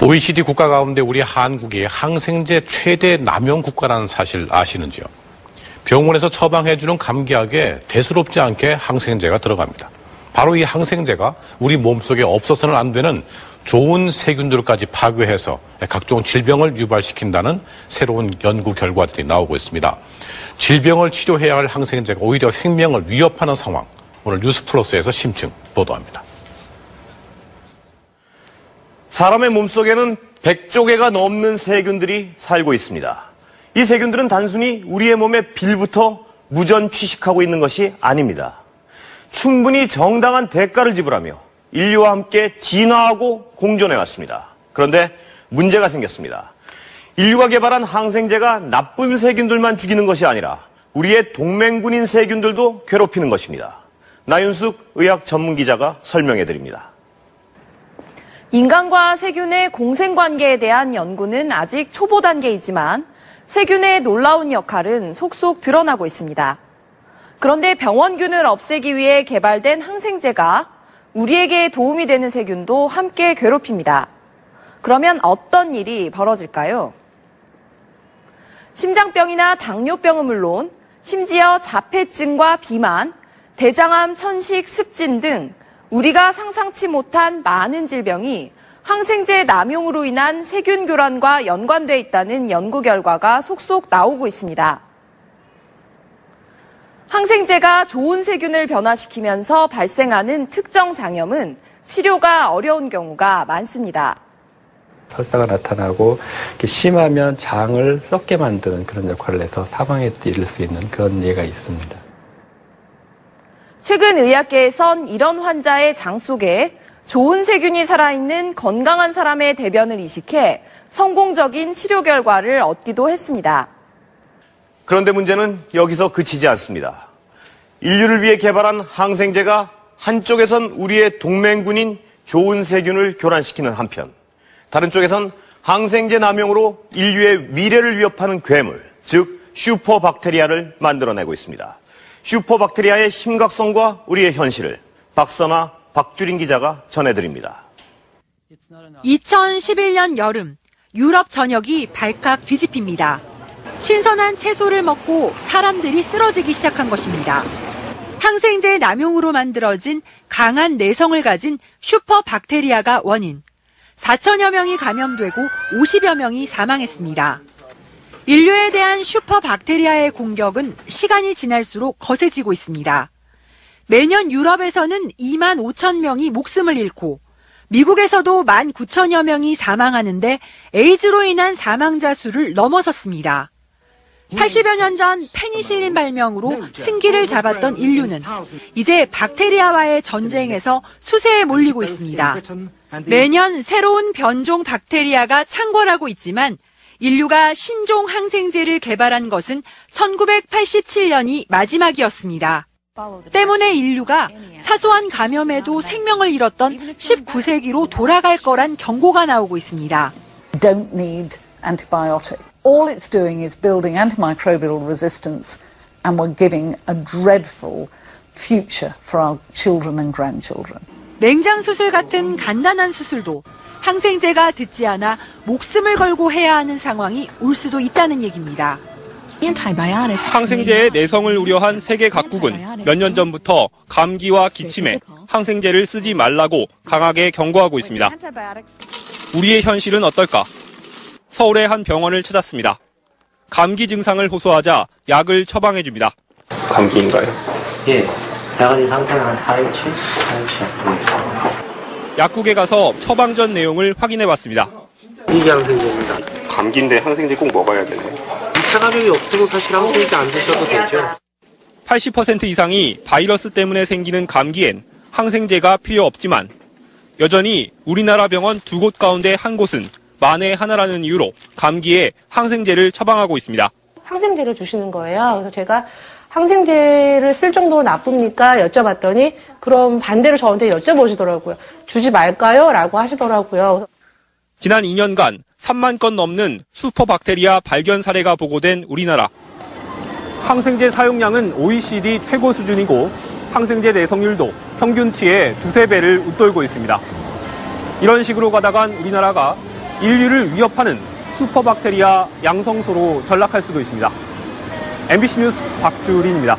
OECD 국가 가운데 우리 한국이 항생제 최대 남용 국가라는 사실 아시는지요? 병원에서 처방해주는 감기약에 대수롭지 않게 항생제가 들어갑니다. 바로 이 항생제가 우리 몸속에 없어서는 안 되는 좋은 세균들까지 파괴해서 각종 질병을 유발시킨다는 새로운 연구 결과들이 나오고 있습니다. 질병을 치료해야 할 항생제가 오히려 생명을 위협하는 상황, 오늘 뉴스플러스에서 심층 보도합니다. 사람의 몸속에는 100조 개가 넘는 세균들이 살고 있습니다. 이 세균들은 단순히 우리의 몸에 빌부터 무전 취식하고 있는 것이 아닙니다. 충분히 정당한 대가를 지불하며 인류와 함께 진화하고 공존해왔습니다. 그런데 문제가 생겼습니다. 인류가 개발한 항생제가 나쁜 세균들만 죽이는 것이 아니라 우리의 동맹군인 세균들도 괴롭히는 것입니다. 나윤숙 의학 전문기자가 설명해드립니다. 인간과 세균의 공생관계에 대한 연구는 아직 초보 단계이지만 세균의 놀라운 역할은 속속 드러나고 있습니다. 그런데 병원균을 없애기 위해 개발된 항생제가 우리에게 도움이 되는 세균도 함께 괴롭힙니다. 그러면 어떤 일이 벌어질까요? 심장병이나 당뇨병은 물론 심지어 자폐증과 비만, 대장암, 천식, 습진 등 우리가 상상치 못한 많은 질병이 항생제 남용으로 인한 세균 교란과 연관돼 있다는 연구 결과가 속속 나오고 있습니다. 항생제가 좋은 세균을 변화시키면서 발생하는 특정 장염은 치료가 어려운 경우가 많습니다. 설사가 나타나고 심하면 장을 썩게 만드는 그런 역할을 해서 사망에 이를 수 있는 그런 예가 있습니다. 최근 의학계에선 이런 환자의 장 속에 좋은 세균이 살아있는 건강한 사람의 대변을 이식해 성공적인 치료 결과를 얻기도 했습니다. 그런데 문제는 여기서 그치지 않습니다. 인류를 위해 개발한 항생제가 한쪽에선 우리의 동맹군인 좋은 세균을 교란시키는 한편, 다른 쪽에선 항생제 남용으로 인류의 미래를 위협하는 괴물, 즉 슈퍼박테리아를 만들어내고 있습니다. 슈퍼박테리아의 심각성과 우리의 현실을 박선아, 박주린 기자가 전해드립니다. 2011년 여름, 유럽 전역이 발칵 뒤집힙니다. 신선한 채소를 먹고 사람들이 쓰러지기 시작한 것입니다. 항생제 남용으로 만들어진 강한 내성을 가진 슈퍼박테리아가 원인. 4천여 명이 감염되고 50여 명이 사망했습니다. 인류에 대한 슈퍼박테리아의 공격은 시간이 지날수록 거세지고 있습니다. 매년 유럽에서는 2만 5천 명이 목숨을 잃고 미국에서도 1만 9천여 명이 사망하는데 에이즈로 인한 사망자 수를 넘어섰습니다. 80여 년 전 페니실린 발명으로 승기를 잡았던 인류는 이제 박테리아와의 전쟁에서 수세에 몰리고 있습니다. 매년 새로운 변종 박테리아가 창궐하고 있지만 인류가 신종 항생제를 개발한 것은 1987년이 마지막이었습니다. 때문에 인류가 사소한 감염에도 생명을 잃었던 19세기로 돌아갈 거란 경고가 나오고 있습니다. Don't need antibiotic. All it's doing is building antimicrobial resistance and we're giving a dreadful future for our children and grandchildren. 맹장 수술 같은 간단한 수술도 항생제가 듣지 않아 목숨을 걸고 해야 하는 상황이 올 수도 있다는 얘기입니다. 항생제의 내성을 우려한 세계 각국은 몇 년 전부터 감기와 기침에 항생제를 쓰지 말라고 강하게 경고하고 있습니다. 우리의 현실은 어떨까? 서울의 한 병원을 찾았습니다. 감기 증상을 호소하자 약을 처방해줍니다. 감기인가요? 예, 약의 상태는 한 4일치? 4일치. 약국에 가서 처방 전 내용을 확인해봤습니다. 이게 항생제입니다. 감기인데 항생제 꼭 먹어야 되나요? 2차 감염이 없으면 사실 항생제 안 드셔도 되죠. 80% 이상이 바이러스 때문에 생기는 감기엔 항생제가 필요 없지만 여전히 우리나라 병원 2곳 가운데 한 곳은 만에 하나라는 이유로 감기에 항생제를 처방하고 있습니다. 항생제를 주시는 거예요. 그래서 제가 항생제를 쓸 정도로 나쁩니까? 여쭤봤더니 그럼 반대로 저한테 여쭤보시더라고요. 주지 말까요? 라고 하시더라고요. 지난 2년간 3만 건 넘는 슈퍼박테리아 발견 사례가 보고된 우리나라. 항생제 사용량은 OECD 최고 수준이고 항생제 내성률도 평균치의 2~3배를 웃돌고 있습니다. 이런 식으로 가다간 우리나라가 인류를 위협하는 슈퍼박테리아 양성소로 전락할 수도 있습니다. MBC 뉴스 박주린입니다.